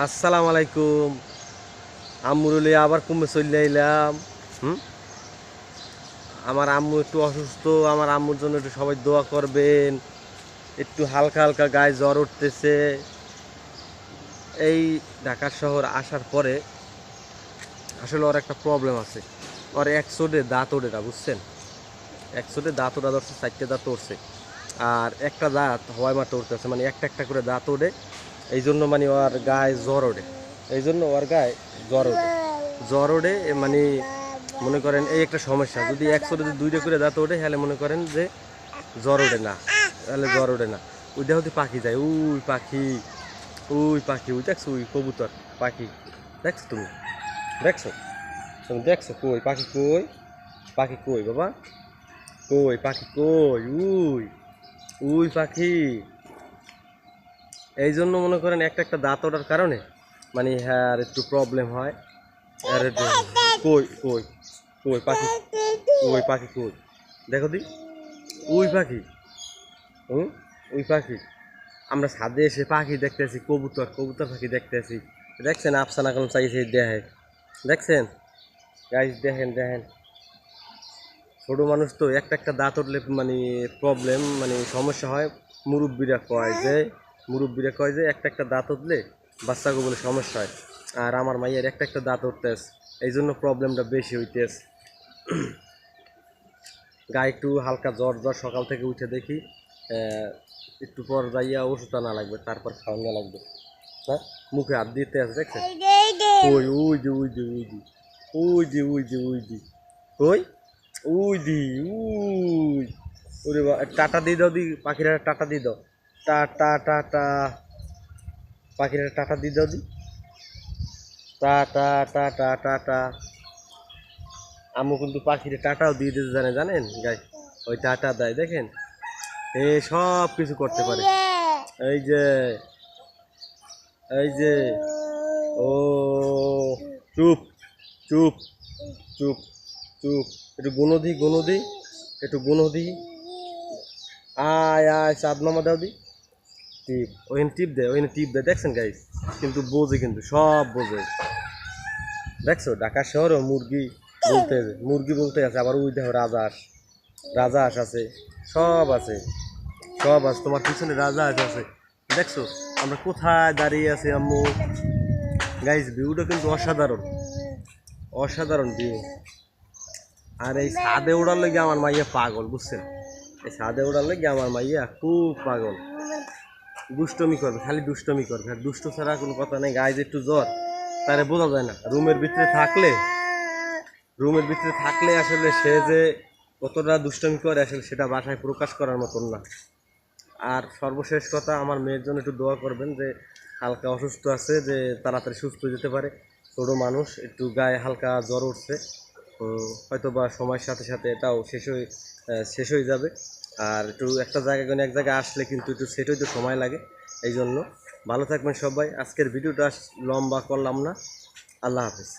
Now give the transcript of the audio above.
আসসালামু আলাইকুম। আম্মুরুলি আবার কমে চলে এলাম। হুম আমার আম্মু একটু অসুস্থ। আমার আম্মুর জন্য একটু সবাই দোয়া করবেন। একটু হালকা হালকা গায়ে জ্বর উঠতেছে। এই ঢাকা শহর আসার পরে আসলে ওর একটা প্রবলেম আছে। ওর এক চোটে দাঁত ওঠে না, বুঝছেন? এক চোটে দাঁত ওঠা ধরছে, 4টে দাঁত উঠছে। আর একটা দাঁত হওয়ায় মাত্র উঠতেছে, মানে একটা একটা করে দাঁত ওঠে। এই জন্য মানে ওর গায়ে জ্বর ওঠে। এই জন্য ওর গায়ে জ্বর ওঠে। জ্বর ওঠে মানে মনে করেন এই একটা সমস্যা। যদি একশোতে যদি 2টা করে দাঁত ওঠে তাহলে মনে করেন যে জ্বর ওঠে না, তাহলে জ্বর ওঠে না। ওইটা হতে পাখি যায়, উই পাখি, উই পাখি, ওই দেখছো, ওই কবুতর পাখি। দেখছো তুমি? দেখছো? তুমি দেখছো? কই পাখি, কই পাখি, কই বাবা, কই পাখি, কই? উই, উই পাখি। এই জন্য মনে করেন একটা একটা দাঁত ওঠার কারণে মানে হ্যাঁ আর একটু প্রবলেম হয়। আর একটু কই কই কই পাখি, কই পাখি, কই? দেখো দি, ওই পাখি। হুম, ওই পাখি। আমরা ছাদে এসে পাখি দেখতেছি, কবুতর, কবুতর পাখি দেখতেছি। দেখছেন আফসানা কোন চাইছে দেখে? দেখছেন গাইস? দেখেন দেখেন, ছোট মানুষ তো একটা একটা দাঁত উঠলে মানে প্রবলেম, মানে সমস্যা হয়। মুরব্বীরা কয় যে মুরব্বীরা কয় যে একটা একটা দাঁত উঠলে বাচ্চাকে বলে সমস্যা হয়। আর আমার মাইয়ের একটা একটা দাঁত উঠতেছে, এই জন্য প্রবলেমটা বেশি হইতেছে। গায়ে একটু হালকা জ্বর জ্বর, সকাল থেকে উঠে দেখি। একটু পর যাইয়া ওষুধ আনা লাগবে, তারপর খাওয়ানো লাগবে। হ্যাঁ, মুখে হাত দিতে আছে, দেখছেন? ওই ওই যে ওই যে ওই যে ওই যে ওই যে ওই যে কই, উই দি, উই। ওরে টাটা দিয়ে দাও দি, পাখিরা টাটা দিয়ে দাও। টাটা টাটা, পাখিরা টাটা দিয়ে দাও দি। Tata tata tata. আম্মু কিন্তু পাখিরে টাটাও দিয়ে দিতে জানে, জানেন গাই? ওই টাটা দেয়, দেখেন? এ সব কিছু করতে পারে। এই যে, এই যে, ও চুপ, চুপ, চুপ, চুপ। একটু গুণদি, গুণদি, একটু গুণদি। আয় আয়, চাঁদ মামা দাও দি। টিপ, ওইখানে টিপ দেয়, ওইখানে টিপ দেয়, দেখছেন গাইস? কিন্তু বোঝে, কিন্তু সব বোঝে। দেখছো ঢাকা শহরও মুরগি বলতে, মুরগি বলতে আছে। আবার ওই দেখো রাজহাঁস, রাজহাঁস আছে, সব আছে, সব আছে। তোমার পিছনে রাজহাঁস আছে, দেখছো? আমরা কোথায় দাঁড়িয়ে আছি আম্মু? গাইস ভিউটা কিন্তু অসাধারণ, অসাধারণ ভিউ। আর এই ছাদে ওড়ার লেগে আমার মাইয়া পাগল, বুঝছেন? এই ছাদে ওড়ার লেগে আমার মাইয়া খুব পাগল। দুষ্টমি করবে, খালি দুষ্টমি করবে, আর দুষ্ট ছাড়া কোনো কথা নেই। গায়ে একটু জ্বর, তারে বোঝা যায় না। রুমের ভিতরে থাকলে আসলে সে যে কতটা দুষ্টমি করে আসলে সেটা বাসায় প্রকাশ করার মতন না। আর সর্বশেষ কথা, আমার মেয়ের জন্য একটু দোয়া করবেন, যে হালকা অসুস্থ আছে, যে তাড়াতাড়ি সুস্থ হয়ে যেতে পারে। ছোটো মানুষ, একটু গায়ে হালকা জ্বর উঠছে। হয়তো বা সময়ের সাথে সাথে এটাও শেষ হয়ে যাবে। আর একটু একটা জায়গায় কোনো এক জায়গায় আসলে কিন্তু একটু সেট হইতে সময় লাগে। এই জন্য ভালো থাকবেন সবাই। আজকের ভিডিওটা লম্বা করলাম না। আল্লাহ হাফেজ।